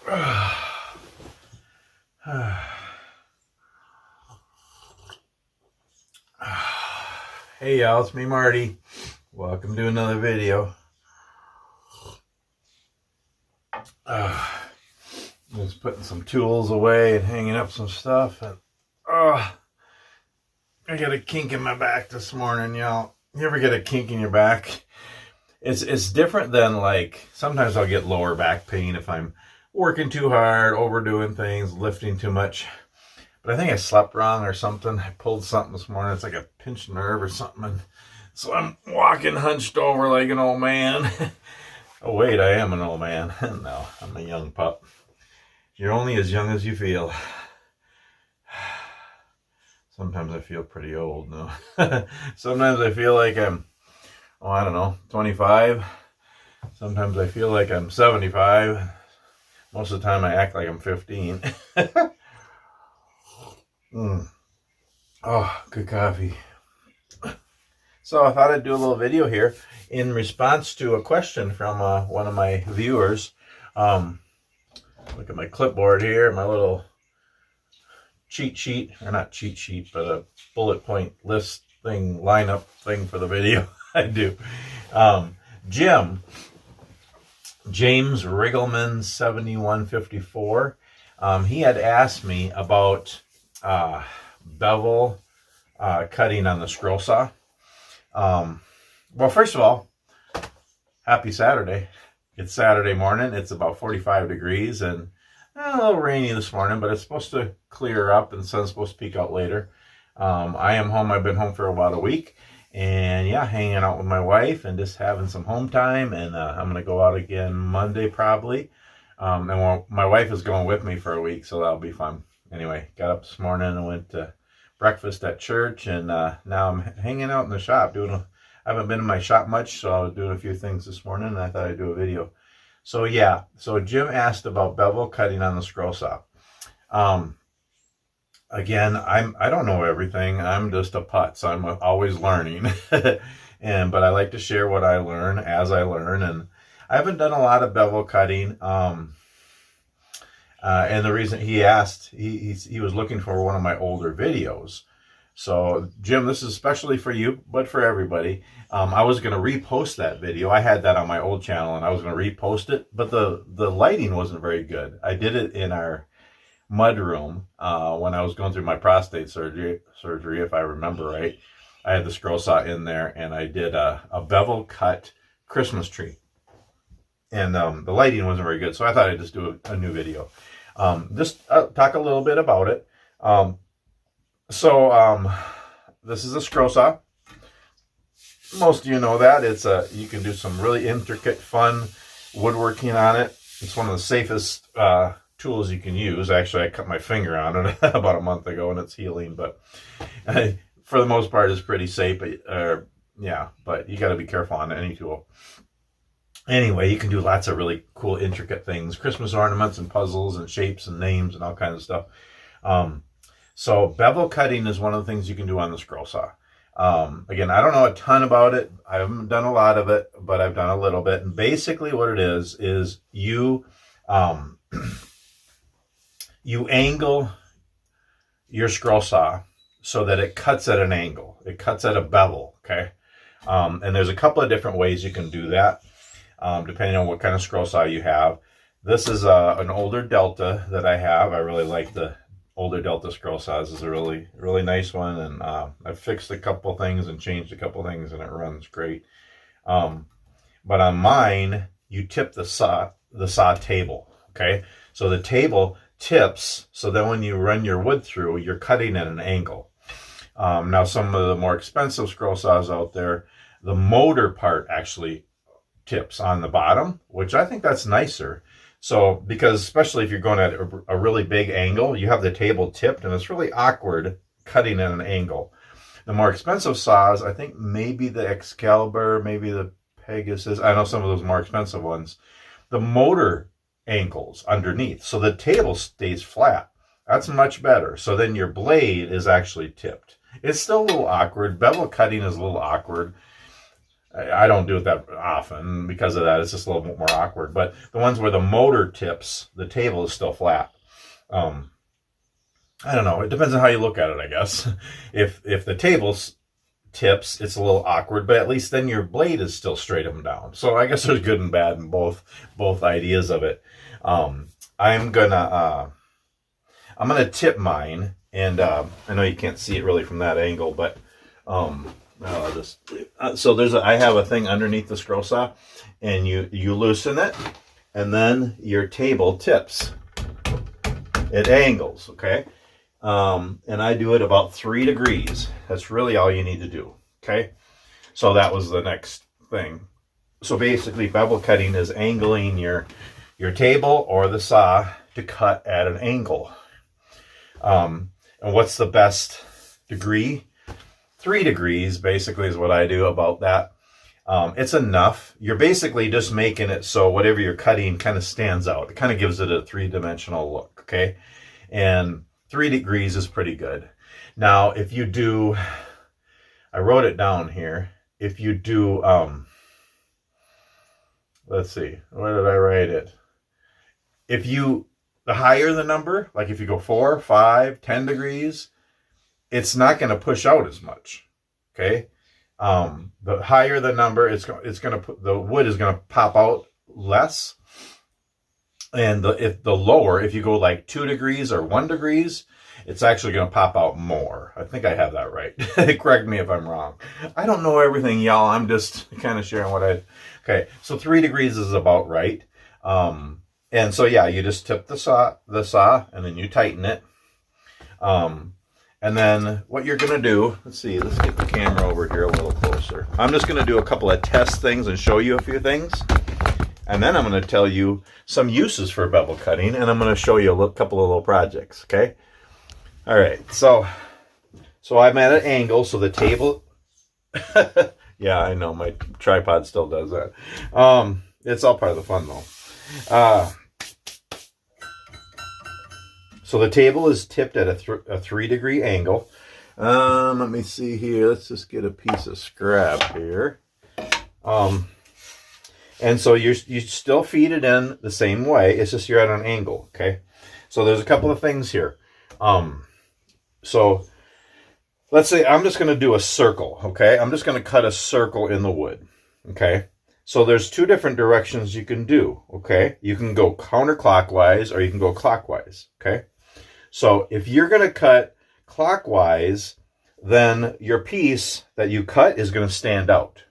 Hey y'all, it's me Marty. Welcome to another video. Just putting some tools away and hanging up some stuff, and I got a kink in my back this morning, y'all. You ever get a kink in your back? It's different than, like, sometimes I'll get lower back pain if I'm working too hard, overdoing things, lifting too much. But I think I slept wrong or something. I pulled something this morning. It's like a pinched nerve or something. And so I'm walking hunched over like an old man. Oh, wait, I am an old man. No, I'm a young pup. You're only as young as you feel. Sometimes I feel pretty old, no. Sometimes I feel like I'm, I don't know, 25. Sometimes I feel like I'm 75. Most of the time I act like I'm 15. Oh, good coffee. So I thought I'd do a little video here in response to a question from one of my viewers. Look at my clipboard here, my little cheat sheet, or not cheat sheet, but a bullet point list thing, lineup thing for the video I do. James Riggleman 7154, he had asked me about bevel cutting on the Scrollsaw. Well, first of all, happy Saturday. It's Saturday morning. It's about 45 degrees and a little rainy this morning, but it's supposed to clear up and the sun's supposed to peek out later. I am home. I've been home for about a week, and yeah, hanging out with my wife and just having some home time. And I'm going to go out again Monday probably. And my wife is going with me for a week, so that'll be fun. Anyway, got up this morning and went to breakfast at church, and now I'm hanging out in the shop I haven't been in my shop much, so I was doing a few things this morning, and I thought I'd do a video. So yeah, so Jim asked about bevel cutting on the Scrollsaw. Again, I don't know everything. I'm just a putz, so I'm always learning. But I like to share what I learn as I learn, and I haven't done a lot of bevel cutting. And the reason he asked, he was looking for one of my older videos. So, Jim, this is especially for you, but for everybody. I was going to repost that video. I had that on my old channel, and I was going to repost it, but the lighting wasn't very good. I did it in our mud room when I was going through my prostate surgery, if I remember right. I had the Scrollsaw in there, and I did a bevel cut Christmas tree. And the lighting wasn't very good, so I thought I'd just do a new video. Just talk a little bit about it. This is a Scrollsaw. Most of you know that. You can do some really intricate, fun woodworking on it. It's one of the safest tools you can use. Actually, I cut my finger on it about a month ago, and it's healing. But for the most part, it's pretty safe. But you got to be careful on any tool. Anyway, you can do lots of really cool, intricate things. Christmas ornaments and puzzles and shapes and names and all kinds of stuff. So bevel cutting is one of the things you can do on the Scrollsaw. Again, I don't know a ton about it. I haven't done a lot of it, but I've done a little bit. And basically what it is you you angle your Scrollsaw so that it cuts at an angle. It cuts at a bevel, okay? And there's a couple of different ways you can do that. Depending on what kind of Scrollsaw you have. This is an older Delta that I have. I really like the older Delta Scrollsaw. This is a really, really nice one, and I've fixed a couple things and changed a couple things, and it runs great. But on mine, you tip the saw table, okay? So the table tips, so then when you run your wood through, you're cutting at an angle. Now, some of the more expensive Scrollsaws out there, the motor part actually tips on the bottom, which I think that's nicer. So, because especially if you're going at a really big angle, you have the table tipped, and it's really awkward cutting at an angle. The more expensive saws, I think maybe the Excalibur, maybe the Pegasus, I know some of those more expensive ones, the motor angles underneath, so the table stays flat. That's much better. So then your blade is actually tipped. It's still a little awkward. Bevel cutting is a little awkward. I don't do it that often because of that. It's just a little bit more awkward. But the ones where the motor tips, the table is still flat. I don't know. It depends on how you look at it, I guess. If the table tips, it's a little awkward, but at least then your blade is still straight up and down. So I guess there's good and bad in both ideas of it. I'm gonna tip mine, and I know you can't see it really from that angle, but I'll just so I have a thing underneath the Scrollsaw, and you loosen it, and then your table tips. It angles, okay? And I do it about 3 degrees. That's really all you need to do, okay? So that was the next thing. So basically, bevel cutting is angling your table or the saw to cut at an angle. And what's the best degree? 3 degrees, basically, is what I do about that. It's enough. You're basically just making it so whatever you're cutting kind of stands out. It kind of gives it a 3-dimensional look, okay? And 3 degrees is pretty good. Now, if you do, I wrote it down here. If you do, let's see, where did I write it? The higher the number, like if you go 4, 5, 10 degrees, it's not going to push out as much, okay? The higher the number, the wood is going to pop out less. And if you go like 2 degrees or 1 degrees, it's actually going to pop out more. I think I have that right. Correct me if I'm wrong. I don't know everything, y'all. I'm just kind of sharing okay. So 3 degrees is about right. And so, yeah, you just tip the saw, and then you tighten it. And then what you're going to do, let's get the camera over here a little closer. I'm just going to do a couple of test things and show you a few things. And then I'm going to tell you some uses for bevel cutting, and I'm going to show you a couple of little projects, okay? All right, so I'm at an angle, so the table... yeah, I know, my tripod still does that. It's all part of the fun, though. So the table is tipped at a 3-degree angle. Let me see here. Let's just get a piece of scrap here. And so you still feed it in the same way. It's just you're at an angle, okay? So there's a couple of things here. So let's say I'm just going to do a circle, okay? I'm just going to cut a circle in the wood, okay? So there's 2 different directions you can do, okay? You can go counterclockwise or you can go clockwise, okay? So if you're going to cut clockwise, then your piece that you cut is going to stand out.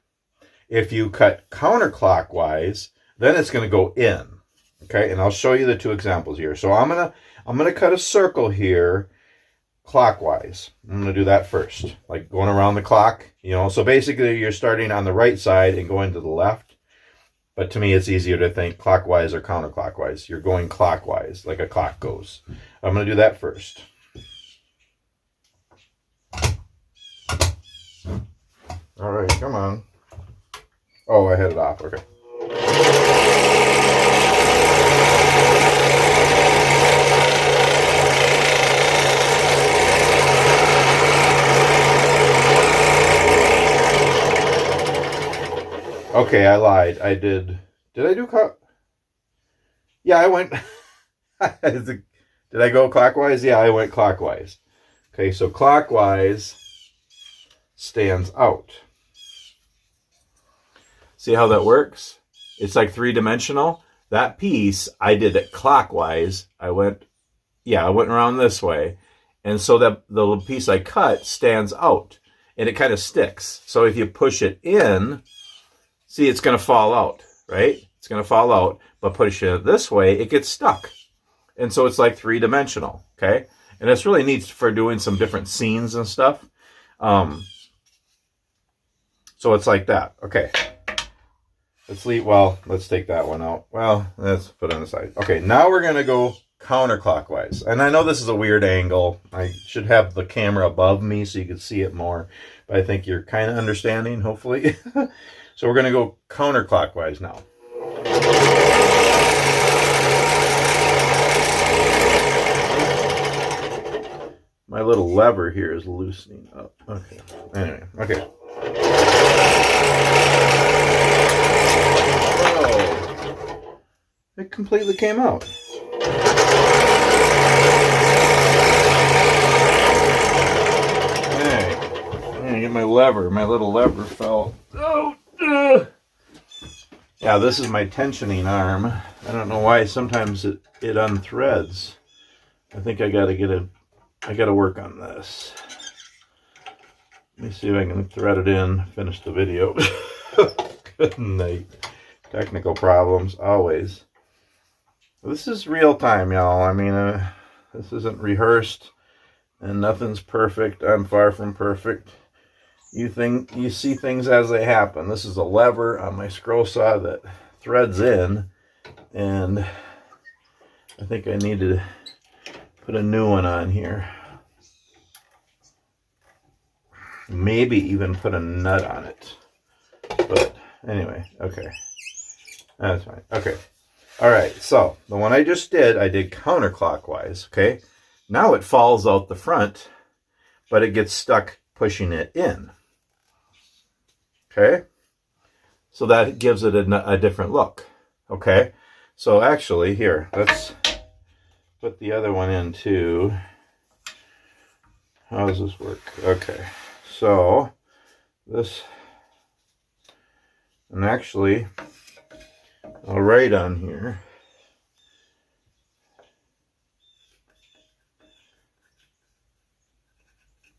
If you cut counterclockwise, then it's going to go in, okay? And I'll show you the 2 examples here. So I'm gonna cut a circle here clockwise. I'm going to do that first, like going around the clock, So basically you're starting on the right side and going to the left. But to me, it's easier to think clockwise or counterclockwise. You're going clockwise, like a clock goes. I'm going to do that first. All right, come on. Oh, I had it off. Okay. Okay, I lied. I did. Did I do Yeah, I went. Did I go clockwise? Yeah, I went clockwise. Okay, so clockwise stands out. See how that works? It's like 3-dimensional. That piece, I did it clockwise. I went around this way. And so that the little piece I cut stands out. And it kind of sticks. So if you push it in, see, it's going to fall out, right? It's going to fall out. But push it this way, it gets stuck. And so it's like 3-dimensional, okay? And it's really neat for doing some different scenes and stuff. So it's like that. Okay. Let's take that one out. Well, let's put it on the side. Okay, now we're going to go counterclockwise. And I know this is a weird angle. I should have the camera above me so you can see it more. But I think you're kind of understanding, hopefully. So we're going to go counterclockwise now. My little lever here is loosening up. Okay. Anyway, okay. it completely came out. Hey, I'm gonna get my lever. My little lever fell. Oh, yeah, this is my tensioning arm. I don't know why sometimes it unthreads. I think I gotta work on this. Let me see if I can thread it in, finish the video. Good night. Technical problems, always. This is real time, y'all. I mean, this isn't rehearsed, and nothing's perfect. I'm far from perfect. You see things as they happen. This is a lever on my scroll saw that threads in, and I think I need to put a new one on here. Maybe even put a nut on it. But anyway, okay. That's fine. Okay. All right. So the one I just did, I did counterclockwise. Okay. Now it falls out the front, but it gets stuck pushing it in. Okay. So that gives it a different look. Okay. So actually, here, let's put the other one in too. How does this work? Okay. So this, and actually, I'll write on here.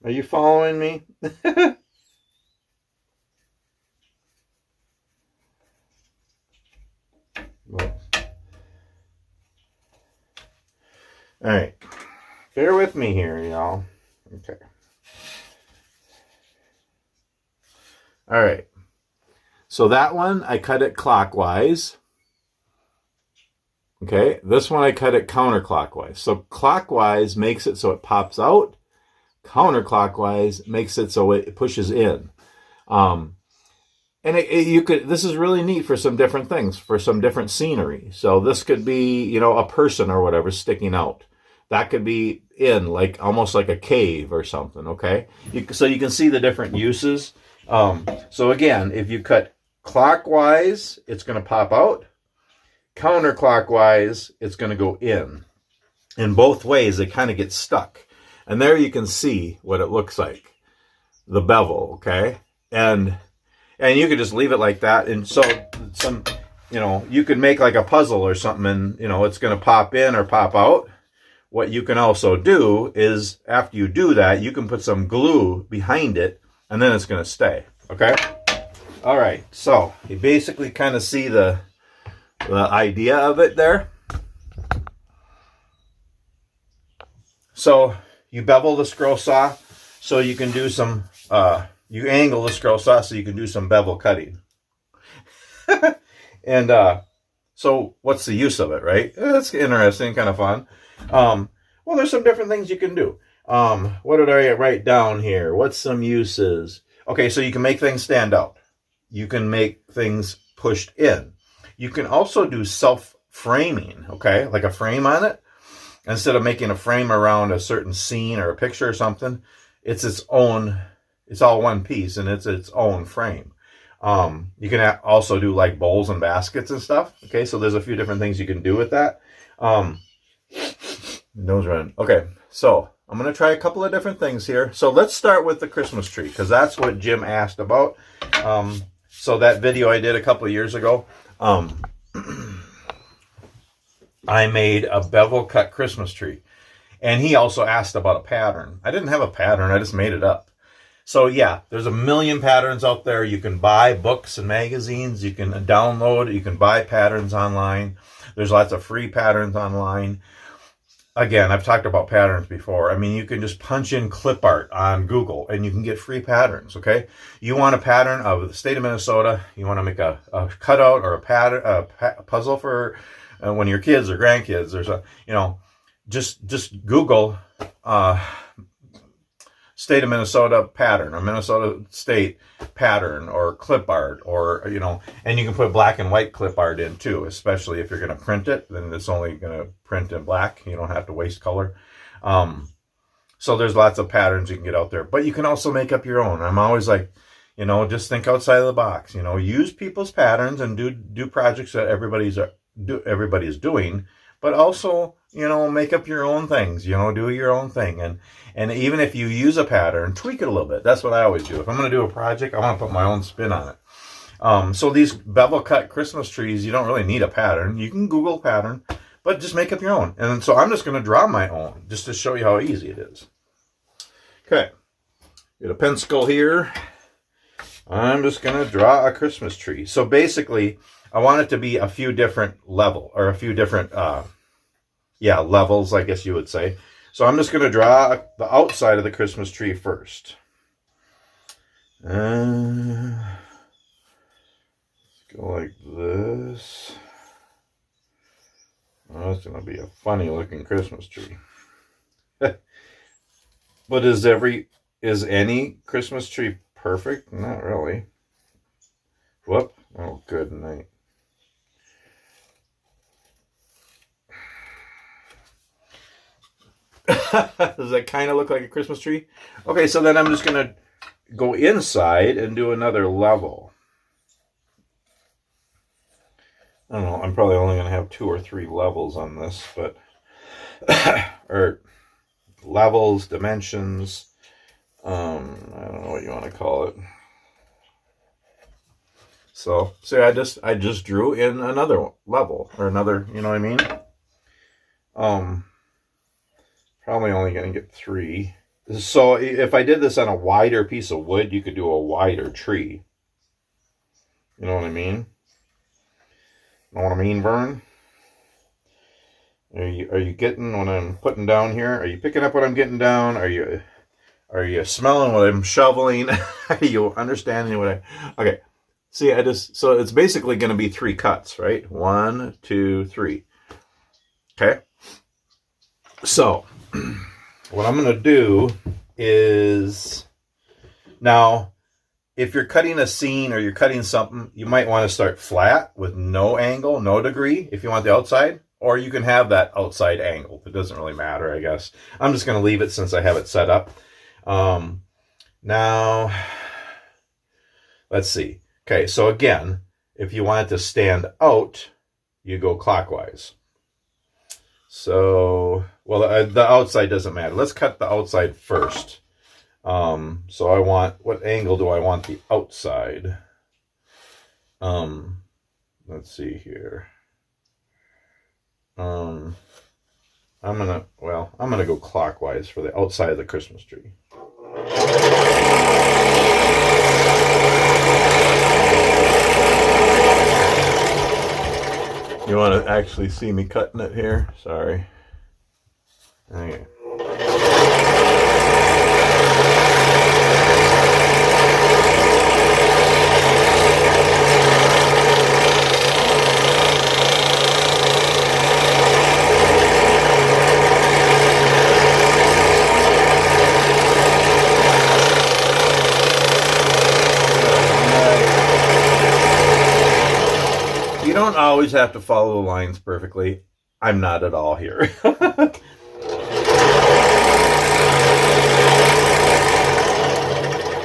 Are you following me? All right, bear with me here, y'all. Okay. All right. So that one, I cut it clockwise. Okay. This one, I cut it counterclockwise. So clockwise makes it so it pops out. Counterclockwise makes it so it pushes in. And this is really neat for some different things, for some different scenery. So this could be, you know, a person or whatever sticking out. That could be in, like almost like a cave or something, okay? So you can see the different uses. So again, if you cut clockwise, it's going to pop out. Counterclockwise, it's going to go in. In both ways, it kind of gets stuck. And there you can see what it looks like. The bevel, okay? And you could just leave it like that. And so you could make like a puzzle or something, and, you know, it's going to pop in or pop out. What you can also do is, after you do that, you can put some glue behind it, and then it's going to stay, okay? All right, so you basically kind of see the idea of it there. So you bevel the scroll saw so you can do some, you angle the scroll saw so you can do some bevel cutting. And so what's the use of it, right? That's interesting, kind of fun. Well, there's some different things you can do. What did I write down here? What's some uses? Okay, so you can make things stand out. You can make things pushed in. You can also do self-framing, okay? Like a frame on it. Instead of making a frame around a certain scene or a picture or something, it's its own, it's all one piece, and it's its own frame. You can also do like bowls and baskets and stuff. Okay, so there's a few different things you can do with that. Nose running. Okay, so I'm going to try a couple of different things here. So let's start with the Christmas tree, because that's what Jim asked about. So that video I did a couple of years ago, I made a bevel cut Christmas tree. And he also asked about a pattern. I didn't have a pattern, I just made it up. So yeah, there's a million patterns out there. You can buy books and magazines. You can download, you can buy patterns online. There's lots of free patterns online. Again, I've talked about patterns before. I mean, you can just punch in clip art on Google and you can get free patterns, okay? You want a pattern of the state of Minnesota. You want to make a cutout or a pattern, a puzzle for one of your kids or grandkids or so, you know, just Google state of Minnesota pattern or Minnesota state pattern or clip art, or, you know, and you can put black and white clip art in too, especially if you're going to print it, then it's only going to print in black. You don't have to waste color. So there's lots of patterns you can get out there, but you can also make up your own. I'm always like, you know, just think outside of the box, you know, use people's patterns and do projects that everybody's everybody's doing, but also, you know, make up your own things, you know, do your own thing. And even if you use a pattern, tweak it a little bit. That's what I always do. If I'm going to do a project, I want to put my own spin on it. So these bevel cut Christmas trees, you don't really need a pattern. You can Google pattern, but just make up your own. And so I'm just going to draw my own just to show you how easy it is. Okay. Get a pencil here. I'm just going to draw a Christmas tree. So basically, I want it to be a few different levels, I guess you would say. So I'm just going to draw the outside of the Christmas tree first. Let's go like this. Oh, that's going to be a funny looking Christmas tree. But is any Christmas tree perfect? Not really. Whoop. Oh, good night. Does that kind of look like a Christmas tree? Okay, so then I'm just going to go inside and do another level. I don't know, I'm probably only going to have 2 or 3 levels on this, but or levels, dimensions, I don't know what you want to call it. So I just drew in another level, or another, you know what I mean? Probably only going to get 3. So if I did this on a wider piece of wood, you could do a wider tree. You know what I mean? Know what I mean, Vern? Are you getting what I'm putting down here? Are you picking up what I'm getting down? Are you smelling what I'm shoveling? Are you understanding what okay. See, so it's basically going to be 3 cuts, right? 1, 2, 3. Okay. So what I'm going to do is, now, if you're cutting a scene or you're cutting something, you might want to start flat with no angle, no degree, if you want the outside, or you can have that outside angle. It doesn't really matter, I guess. I'm just going to leave it since I have it set up. Now, let's see. Okay, so again, if you want it to stand out, you go clockwise. So, well, the outside doesn't matter. Let's cut the outside first. So I want, what angle do I want the outside? Let's see here. I'm gonna go clockwise for the outside of the Christmas tree. You want to actually see me cutting it here? Sorry. Okay. You don't always have to follow the lines perfectly. I'm not at all here.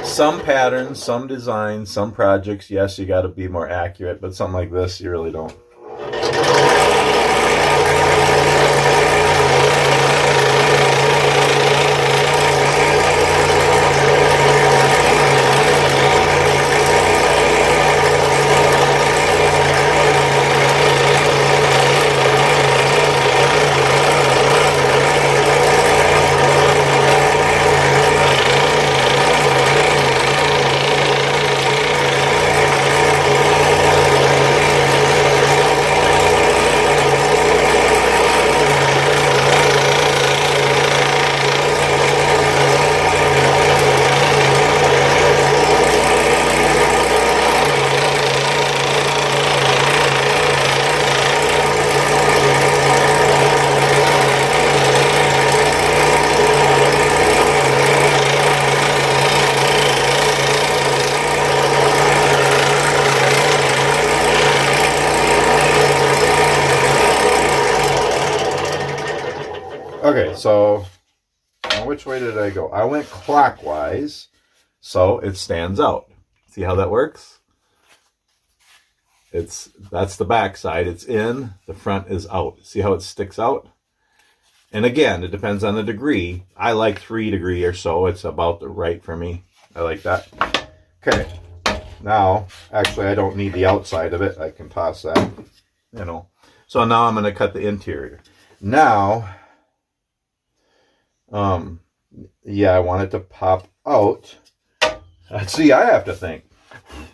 Some patterns, some designs, some projects, yes, you got to be more accurate, but something like this, you really don't. Okay, so which way did I go? I went clockwise, so it stands out. See how that works? That's the back side. It's in, the front is out. See how it sticks out? And again, it depends on the degree. I like 3 degree or so. It's about the right for me. I like that. Okay. Now, actually, I don't need the outside of it. I can toss that, you know. So now I'm going to cut the interior. Now, yeah, I want it to pop out. See, I have to think.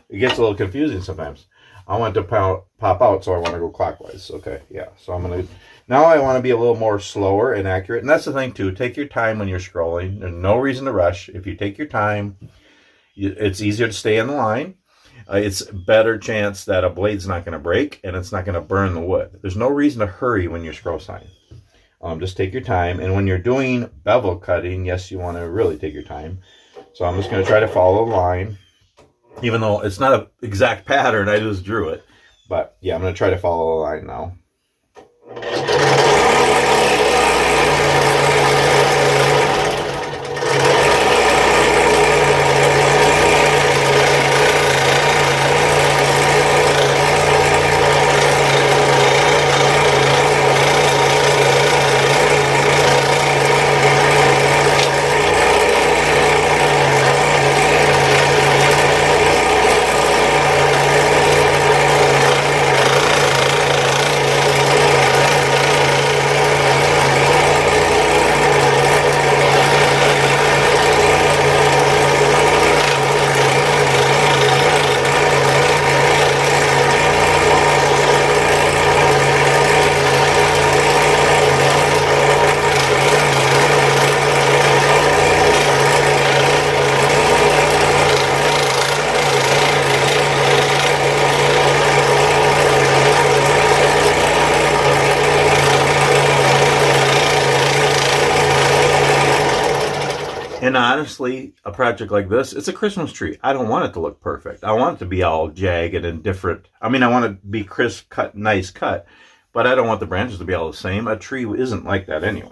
It gets a little confusing sometimes. I want it to pop out, so I want to go clockwise. Okay, yeah. So I'm going to... Now I want to be a little more slower and accurate. And that's the thing, too. Take your time when you're scrolling. There's no reason to rush. If you take your time, it's easier to stay in the line. It's a better chance that a blade's not going to break and it's not going to burn the wood. There's no reason to hurry when you're scroll sawing. Just take your time. And when you're doing bevel cutting, yes, you want to really take your time. So I'm just going to try to follow the line. Even though it's not an exact pattern, I just drew it. But yeah, I'm going to try to follow the line now. And honestly, a project like this, it's a Christmas tree. I don't want it to look perfect. I want it to be all jagged and different. I mean, I want it to be crisp cut, nice cut, but I don't want the branches to be all the same. A tree isn't like that anyway.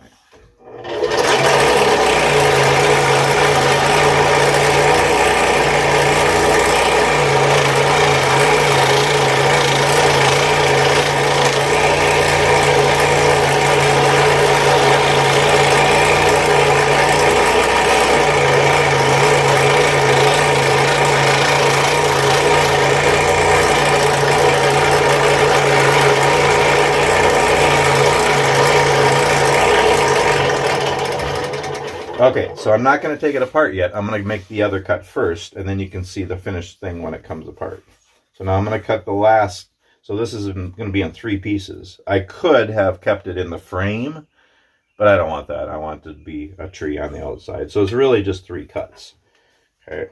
Okay, so I'm not going to take it apart yet. I'm going to make the other cut first, and then you can see the finished thing when it comes apart. So now I'm going to cut the last. So this is going to be in 3 pieces. I could have kept it in the frame, but I don't want that. I want it to be a tree on the outside. So it's really just 3 cuts. Okay.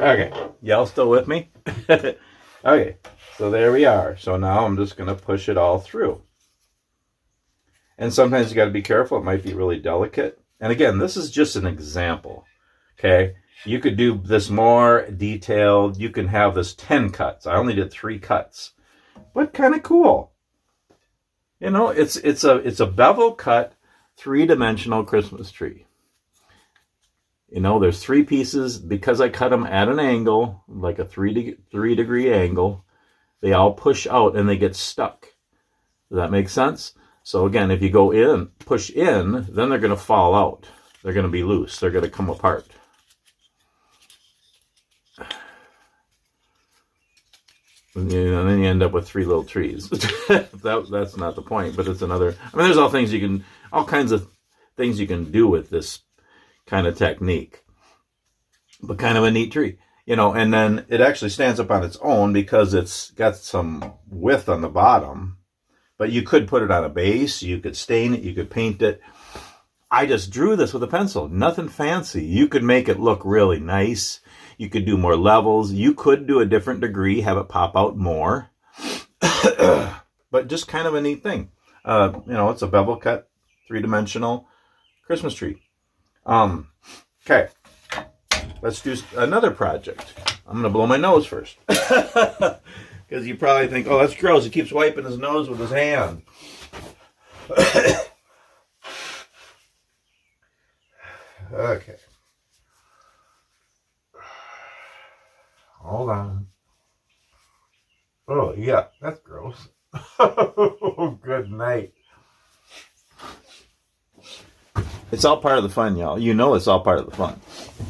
Okay, y'all still with me? Okay, so there we are. So now I'm just going to push it all through. And sometimes you got to be careful. It might be really delicate. And again, this is just an example. Okay, you could do this more detailed. You can have this 10 cuts. I only did 3 cuts, but kind of cool. You know, it's a bevel cut 3-dimensional Christmas tree. You know, there's 3 pieces. Because I cut them at an angle, like a 3-degree angle, they all push out and they get stuck. Does that make sense? So again, if you go in, push in, then they're going to fall out. They're going to be loose. They're going to come apart. And then you end up with 3 little trees. That's not the point, but it's another. I mean, there's all kinds of things you can do with this kind of technique. But kind of a neat tree, you know. And then it actually stands up on its own because it's got some width on the bottom. But you could put it on a base. You could stain it. You could paint it. I just drew this with a pencil. Nothing fancy. You could make it look really nice. You could do more levels. You could do a different degree, have it pop out more. But just kind of a neat thing. You know, it's a bevel cut, 3-dimensional Christmas tree. Okay. Let's do another project. I'm going to blow my nose first. Because you probably think, oh, that's gross. He keeps wiping his nose with his hand. Okay. Hold on. Oh, yeah, that's gross. Good night. It's all part of the fun, y'all. You know it's all part of the fun.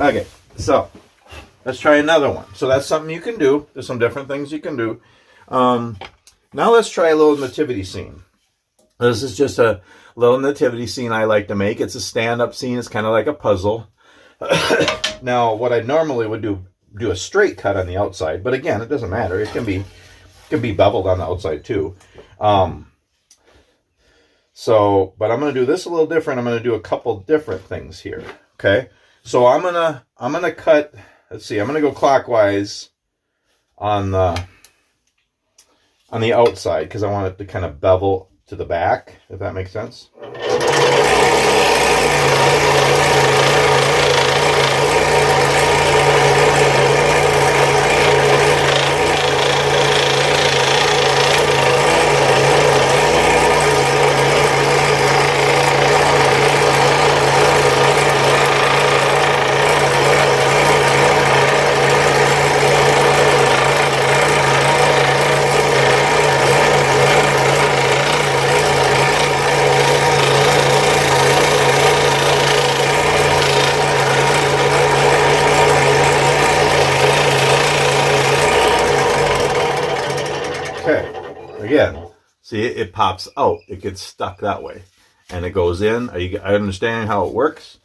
Okay, so let's try another one. So that's something you can do. There's some different things you can do. Now let's try a little nativity scene. This is just a little nativity scene I like to make. It's a stand-up scene. It's kind of like a puzzle. Now, what I normally would do a straight cut on the outside, but again, it doesn't matter. It can be beveled on the outside too. But I'm going to do this a little different. I'm going to do a couple different things here. Okay. So I'm going to cut, let's see, I'm going to go clockwise on the outside because I want it to kind of bevel to the back, if that makes sense. Again, see, it pops out. It gets stuck that way. And it goes in. Are you understanding how it works?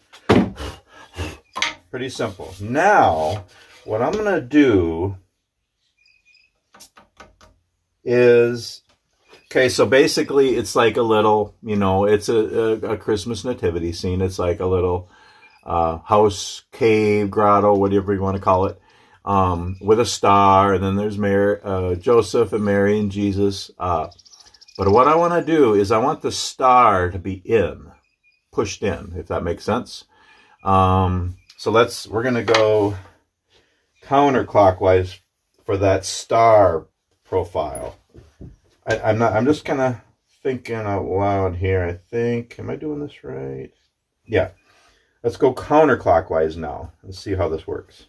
Pretty simple. Now, what I'm going to do is, okay, so basically it's like a little, you know, it's a Christmas nativity scene. It's like a little house, cave, grotto, whatever you want to call it. With a star, and then there's Joseph and Mary and Jesus. But what I want to do is I want the star to be pushed in, if that makes sense. So we're going to go counterclockwise for that star profile. I'm just kind of thinking out loud here. I think, am I doing this right? Yeah. Let's go counterclockwise now. Let's see how this works.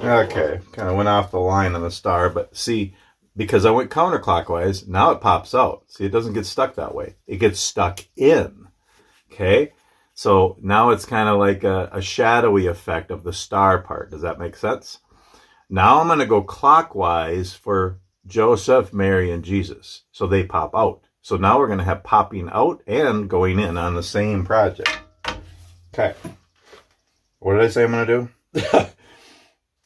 Okay, kind of went off the line on the star, but see, because I went counterclockwise, now it pops out. See, it doesn't get stuck that way. It gets stuck in. Okay, so now it's kind of like a shadowy effect of the star part. Does that make sense? Now I'm going to go clockwise for Joseph, Mary, and Jesus. So they pop out. So now we're going to have popping out and going in on the same project. Okay. What did I say I'm going to do?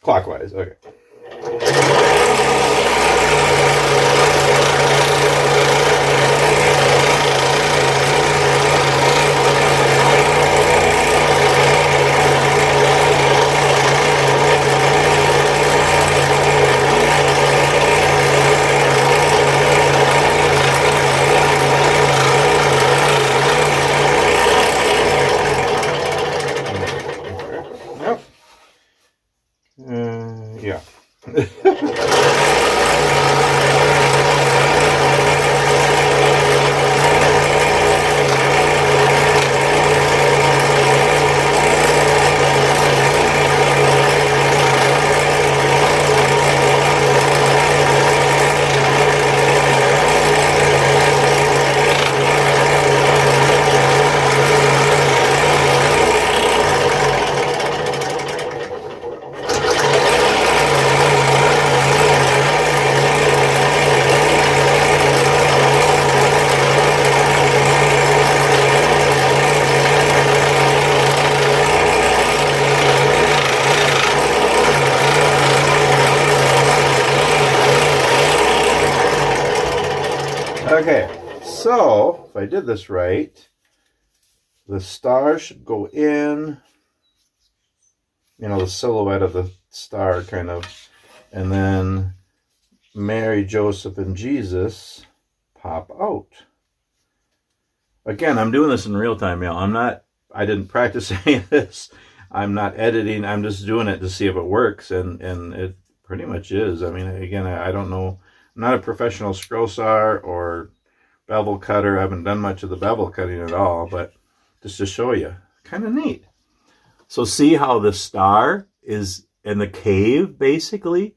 Clockwise. Okay. Yeah. Okay, so if I did this right, the star should go in, you know, the silhouette of the star kind of, and then Mary, Joseph, and Jesus pop out. Again, I'm doing this in real time, y'all. I didn't practice any of this. I'm not editing. I'm just doing it to see if it works, and it pretty much is. I mean, again, I don't know. I'm not a professional scroll saw or bevel cutter. I haven't done much of the bevel cutting at all, but just to show you, kind of neat. So see how the star is in the cave, basically?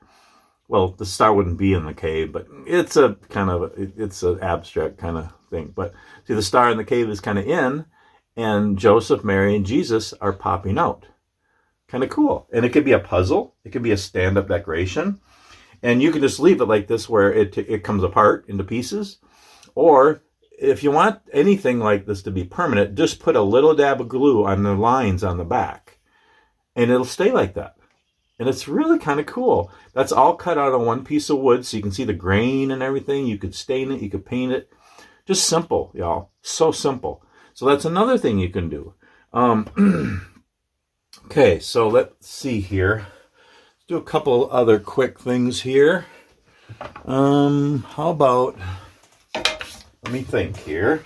Well, the star wouldn't be in the cave, but it's a kind of, it's an abstract kind of thing. But see, the star in the cave is kind of in, and Joseph, Mary, and Jesus are popping out. Kind of cool. And it could be a puzzle. It could be a stand-up decoration. And you can just leave it like this where it comes apart into pieces. Or if you want anything like this to be permanent, just put a little dab of glue on the lines on the back. And it'll stay like that. And it's really kind of cool. That's all cut out on one piece of wood, so you can see the grain and everything. You could stain it, you could paint it. Just simple, y'all. So simple. So that's another thing you can do. Okay, so let's see here. Let's do a couple other quick things here. How about, let me think here.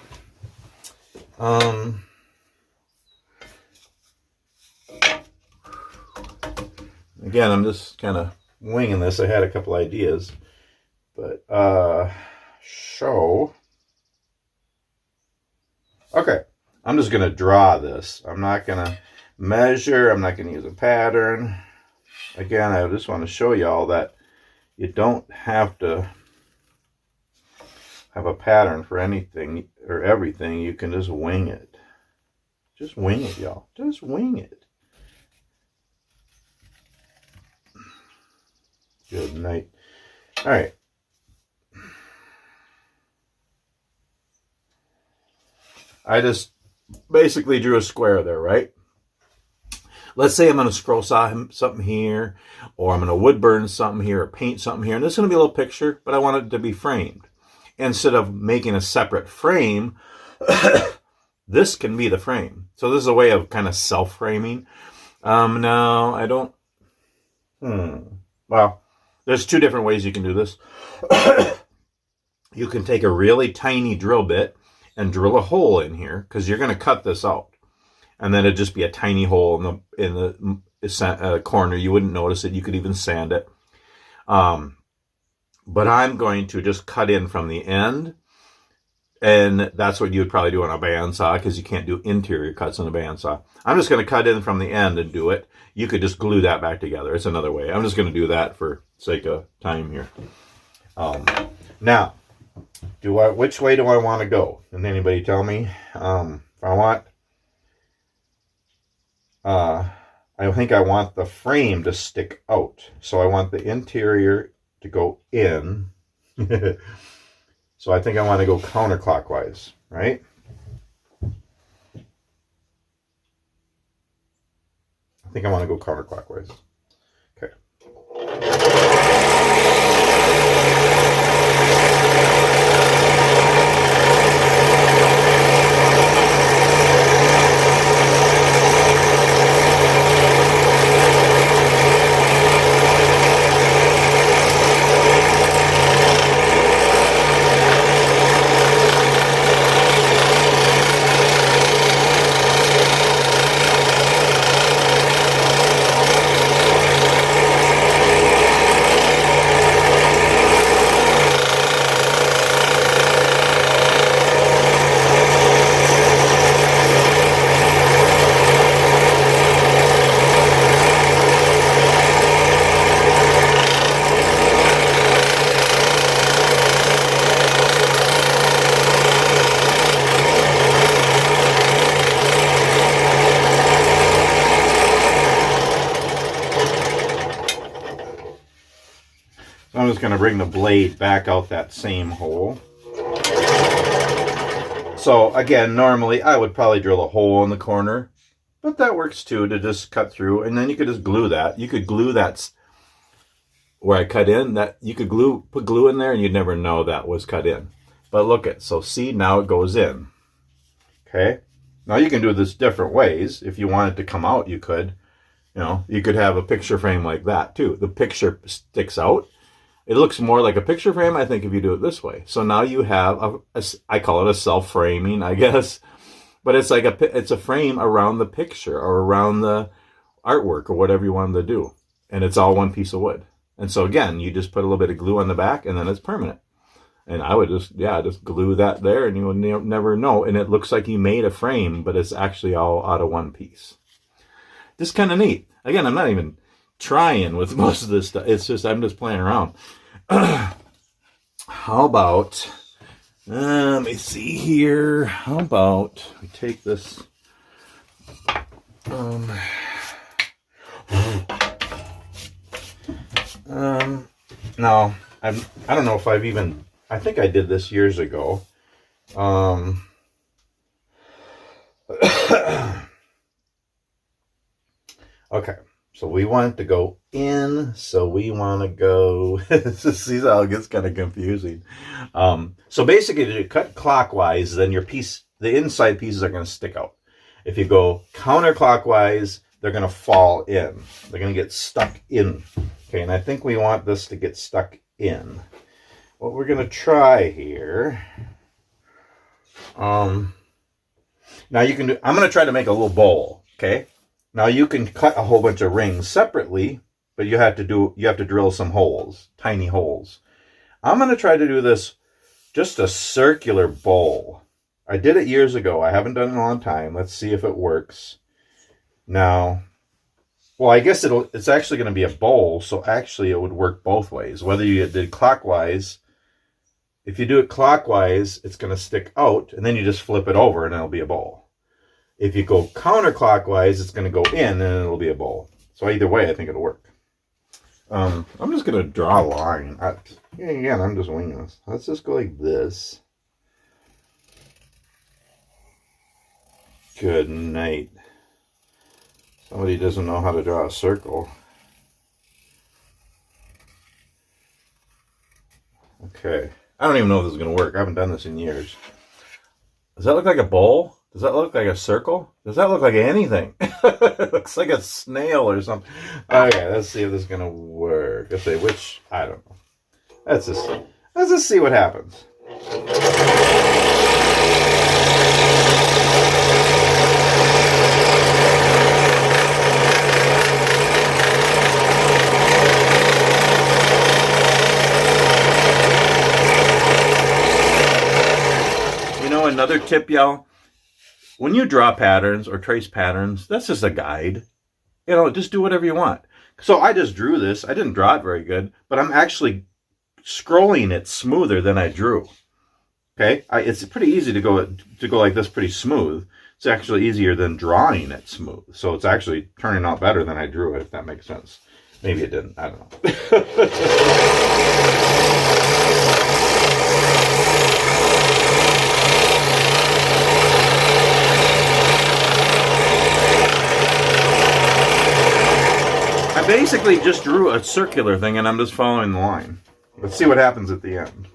Again, I'm just kind of winging this. I had a couple ideas, but okay, I'm just going to draw this. I'm not going to measure. I'm not going to use a pattern. Again, I just want to show y'all that you don't have to have a pattern for anything or everything. You can just wing it. Just wing it, y'all. Just wing it. Good night. All right. I just basically drew a square there, right? Let's say I'm going to scroll saw something here, or I'm going to wood burn something here, or paint something here. And this is going to be a little picture, but I want it to be framed. Instead of making a separate frame, this can be the frame. So this is a way of kind of self-framing. No, I don't. Well, there's two different ways you can do this. You can take a really tiny drill bit and drill a hole in here, because you're going to cut this out. And then it'd just be a tiny hole in the corner. You wouldn't notice it. You could even sand it. But I'm going to just cut in from the end. And that's what you would probably do on a bandsaw, because you can't do interior cuts on a bandsaw. I'm just going to cut in from the end and do it. You could just glue that back together. It's another way. I'm just going to do that for sake of time here. Now, which way do I want to go? Can anybody tell me? If I want, I think I want the frame to stick out. So I want the interior to go in. So I think I want to go counterclockwise, right? I think I want to go counterclockwise. Okay. I'm just going to bring the blade back out that same hole. So again, normally I would probably drill a hole in the corner, but that works too, to just cut through, and then you could just glue that. You could glue that where I cut in, that you could put glue in there and you'd never know that was cut in. But look at, so see, now it goes in. Okay. Now you can do this different ways. If you want it to come out, you could. You know, you could have a picture frame like that too. The picture sticks out. It looks more like a picture frame, I think, if you do it this way. So now you have, I call it a self-framing, I guess. But it's like it's a frame around the picture or around the artwork or whatever you want to do. And it's all one piece of wood. And so again, you just put a little bit of glue on the back and then it's permanent. And I would just glue that there and you would never know. And it looks like you made a frame, but it's actually all out of one piece. Just kind of neat. Again, I'm not even trying with most of this stuff. It's just, I'm just playing around. How about, let me see here. How about we take this, no, I don't know if I've even, I think I did this years ago. Okay. So we want it to go in, so we want to go, see how it gets kind of confusing. So basically, if you cut clockwise, then your piece, the inside pieces are going to stick out. If you go counterclockwise, they're going to fall in. They're going to get stuck in. Okay, and I think we want this to get stuck in. What we're going to try here, now you can do, I'm going to try to make a little bowl, okay? Now you can cut a whole bunch of rings separately, but you have to drill some holes, tiny holes. I'm going to try to do this just a circular bowl. I did it years ago. I haven't done it in a long time. Let's see if it works. Now, well, I guess it's actually going to be a bowl, so actually it would work both ways. Whether you did clockwise, if you do it clockwise, it's going to stick out, and then you just flip it over and it'll be a bowl. If you go counterclockwise, it's going to go in and it'll be a bowl. So either way, I think it'll work. I'm just going to draw a line. Again, I'm just winging this. Let's just go like this. Good night. Somebody doesn't know how to draw a circle. Okay. I don't even know if this is going to work. I haven't done this in years. Does that look like a bowl? Does that look like a circle? Does that look like anything? It looks like a snail or something. Okay, let's see if this is going to work. Let's say which, I don't know. Let's just see what happens. You know, another tip, y'all. When you draw patterns or trace patterns, that's just a guide. You know, just do whatever you want. So I just drew this. I didn't draw it very good, but I'm actually scrolling it smoother than I drew. Okay, it's pretty easy to go like this pretty smooth. It's actually easier than drawing it smooth. So it's actually turning out better than I drew it, if that makes sense. Maybe it didn't. I don't know. basically just drew a circular thing, and I'm just following the line. Let's see what happens at the end.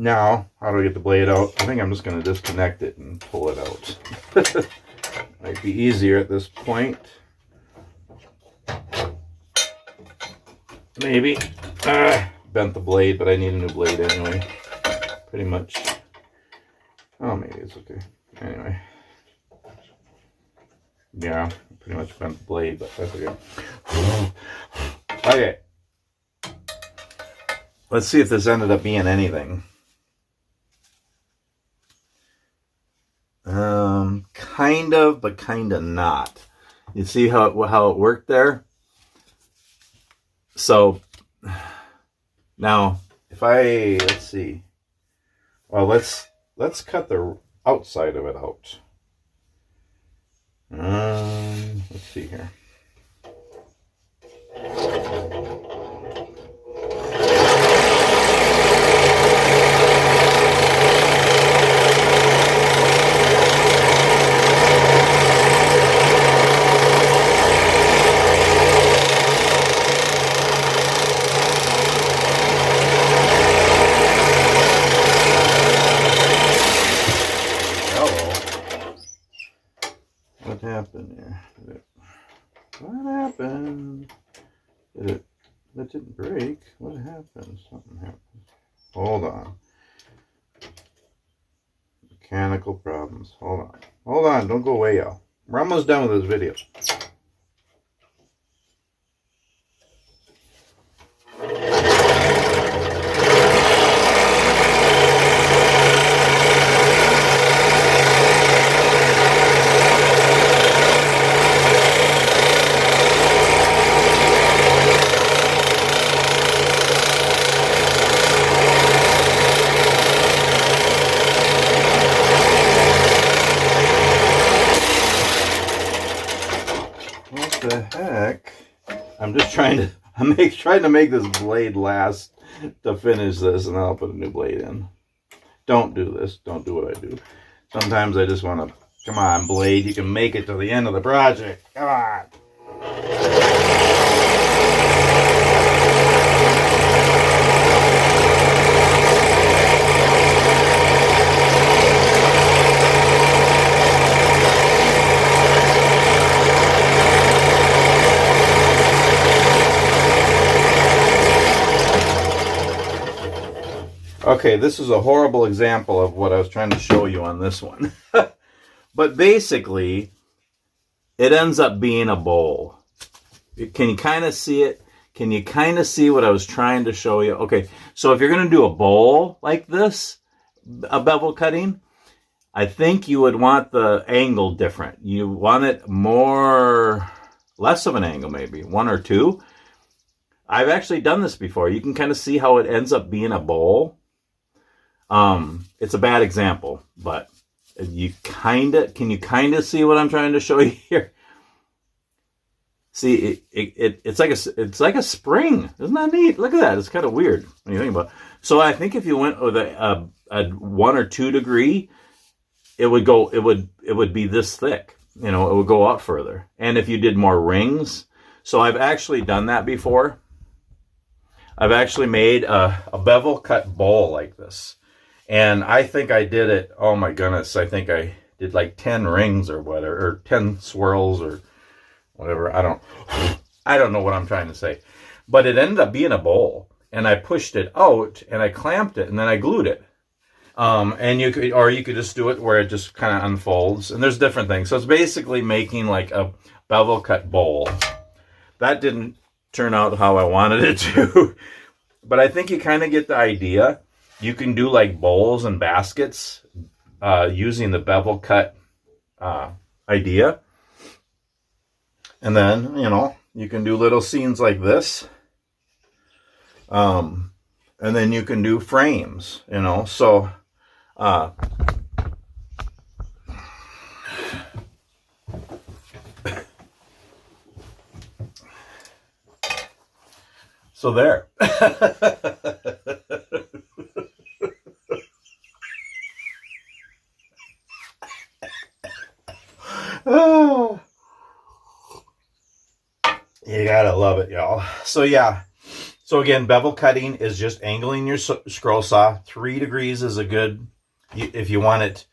Now, how do I get the blade out? I think I'm just going to disconnect it and pull it out. Might be easier at this point. Maybe. Bent the blade, but I need a new blade anyway. Pretty much. Oh, maybe it's okay. Anyway. Yeah, pretty much bent the blade, but that's okay. Okay. Let's see if this ended up being anything. Kind of, but kind of not. You see how it worked there? So now, if let's see. Well, let's cut the outside of it out. Let's see here. What happened here? What happened? That didn't break. What happened? Something happened. Hold on. Mechanical problems. Hold on. Hold on. Don't go away, y'all. We're almost done with this video. I'm just trying to make this blade last to finish this, and then I'll put a new blade in. Don't do this. Don't do what I do. Sometimes I just want to, come on, blade, you can make it to the end of the project. Come on. Okay, this is a horrible example of what I was trying to show you on this one. But basically, it ends up being a bowl. Can you kind of see it? Can you kind of see what I was trying to show you? Okay, so if you're going to do a bowl like this, a bevel cutting, I think you would want the angle different. You want it less of an angle maybe, 1 or 2. I've actually done this before. You can kind of see how it ends up being a bowl. It's a bad example, but can you kind of see what I'm trying to show you here? See, it's like a spring. Isn't that neat? Look at that. It's kind of weird when you think about it. So I think if you went with a 1 or 2 degree, it would be this thick. you know, it would go up further. And if you did more rings, so I've actually done that before. I've actually made a bevel cut bowl like this. And I think I did it, oh my goodness, I think I did like 10 rings or whatever, or 10 swirls or whatever. I don't know what I'm trying to say. But it ended up being a bowl. And I pushed it out and I clamped it and then I glued it. And you could just do it where it just kind of unfolds. And there's different things. So it's basically making like a bevel cut bowl. That didn't turn out how I wanted it to. But I think you kind of get the idea. You can do like bowls and baskets using the bevel cut idea. And then, you know, you can do little scenes like this. And then you can do frames, you know. So so there. Oh, you gotta love it, y'all. So yeah. So again, bevel cutting is just angling your scroll saw. 3 degrees is a good, if you want it.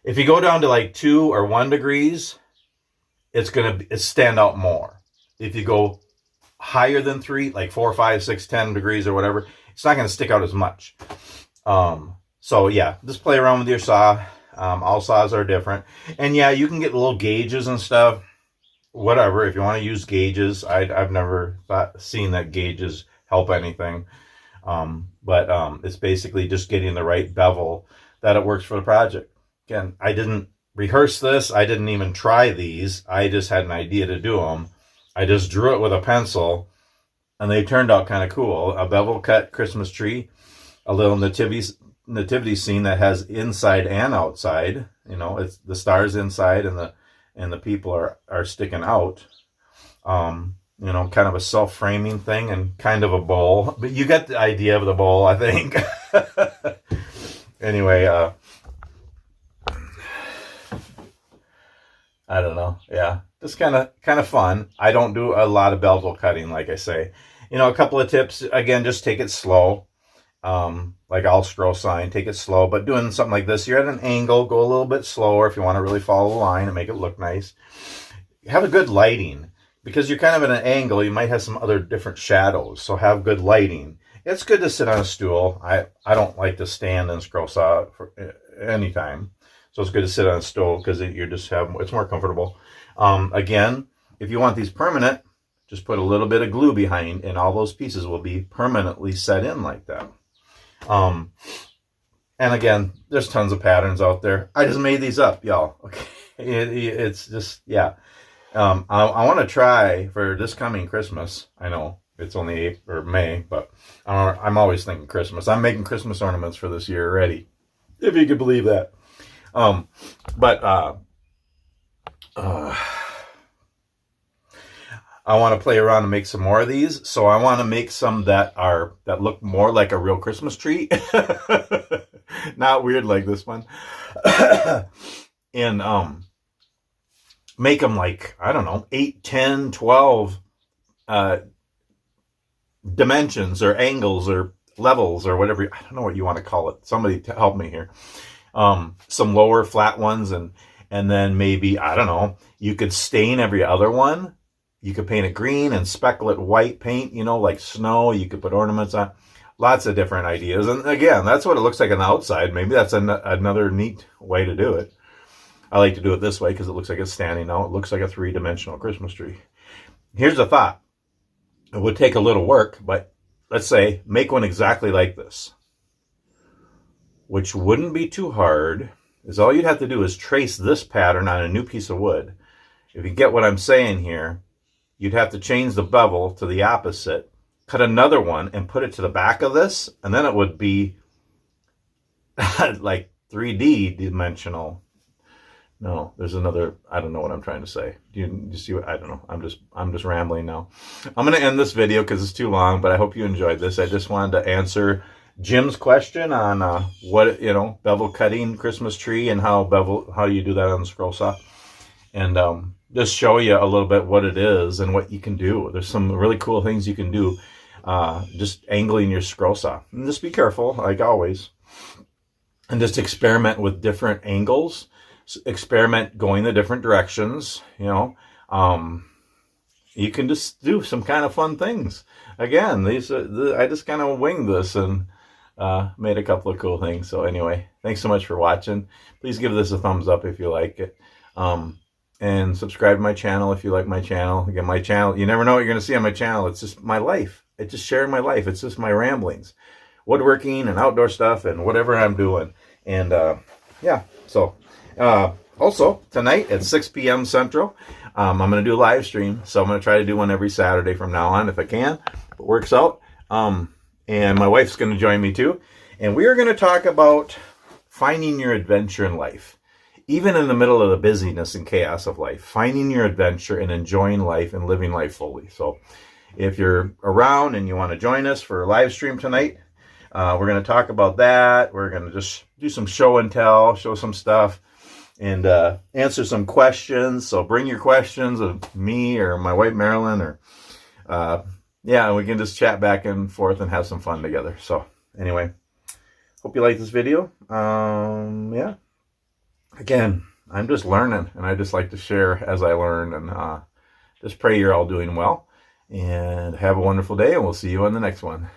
If you go down to like 2 or 1 degrees, it's gonna stand out more. If you go higher than 3, like 4, 5, 6, 10 degrees or whatever, it's not gonna stick out as much. So yeah, just play around with your saw. All saws are different. And yeah, you can get little gauges and stuff. Whatever, if you want to use gauges, I've never seen that gauges help anything. But it's basically just getting the right bevel that it works for the project. Again, I didn't rehearse this. I didn't even try these. I just had an idea to do them. I just drew it with a pencil, and they turned out kind of cool. A bevel cut Christmas tree, a little nativity scene that has inside and outside. You know, it's the stars inside and the people are sticking out. You know, kind of a self-framing thing and kind of a bowl. But you get the idea of the bowl, I think. Anyway, I don't know. Yeah, just kind of fun. I don't do a lot of bevel cutting, like I say. You know, a couple of tips. Again, just take it slow. Like all scroll sign, take it slow. But doing something like this, you're at an angle, go a little bit slower if you want to really follow the line and make it look nice. Have a good lighting. Because you're kind of at an angle, you might have some other different shadows. So have good lighting. It's good to sit on a stool. I don't like to stand and scroll saw for any time. So it's good to sit on a stool because it's more comfortable. Again, if you want these permanent, just put a little bit of glue behind and all those pieces will be permanently set in like that. And again, there's tons of patterns out there. I just made these up, y'all. Okay. It's just, yeah. I want to try for this coming Christmas. I know it's only April or May, but I'm always thinking Christmas. I'm making Christmas ornaments for this year already, if you could believe that. I want to play around and make some more of these. So I want to make some that look more like a real Christmas tree. Not weird like this one. And make them like, I don't know, 8, 10, 12 dimensions or angles or levels or whatever. I don't know what you want to call it. Somebody help me here. Some lower flat ones and then maybe, I don't know, you could stain every other one. You could paint it green and speckle it white paint, you know, like snow. You could put ornaments on. Lots of different ideas. And again, that's what it looks like on the outside. Maybe that's another neat way to do it. I like to do it this way because it looks like it's standing out. It looks like a 3-dimensional Christmas tree. Here's a thought. It would take a little work, but let's say make one exactly like this, which wouldn't be too hard. Is all you'd have to do is trace this pattern on a new piece of wood. If you get what I'm saying here, you'd have to change the bevel to the opposite, cut another one and put it to the back of this, and then it would be like 3D dimensional. No, there's another, I don't know what I'm trying to say. Do you see what, I don't know. I'm just rambling now. I'm going to end this video because it's too long, but I hope you enjoyed this. I just wanted to answer Jim's question on what, bevel cutting Christmas tree and how you do that on the scroll saw, and just show you a little bit what it is and what you can do. There's some really cool things you can do just angling your scroll saw. And just be careful, like always, and just experiment with different angles. Experiment going the different directions. You can just do some kind of fun things. Again, I just kind of winged this and made a couple of cool things. So anyway, thanks so much for watching. Please give this a thumbs up if you like it. And subscribe to my channel if you like my channel. Again, my channel, you never know what you're going to see on my channel. It's just my life. It's just sharing my life. It's just my ramblings. Woodworking and outdoor stuff and whatever I'm doing. And yeah, so also tonight at 6 p.m. Central, I'm going to do a live stream. So I'm going to try to do one every Saturday from now on if I can. If it works out. And my wife's going to join me too. And we are going to talk about finding your adventure in life. Even in the middle of the busyness and chaos of life, finding your adventure and enjoying life and living life fully. So if you're around and you want to join us for a live stream tonight, we're going to talk about that. We're going to just do some show and tell, show some stuff, and answer some questions. So bring your questions of me or my wife Marilyn, or yeah, we can just chat back and forth and have some fun together. So anyway, hope you like this video. Yeah. Again, I'm just learning, and I just like to share as I learn, and just pray you're all doing well, and have a wonderful day, and we'll see you on the next one.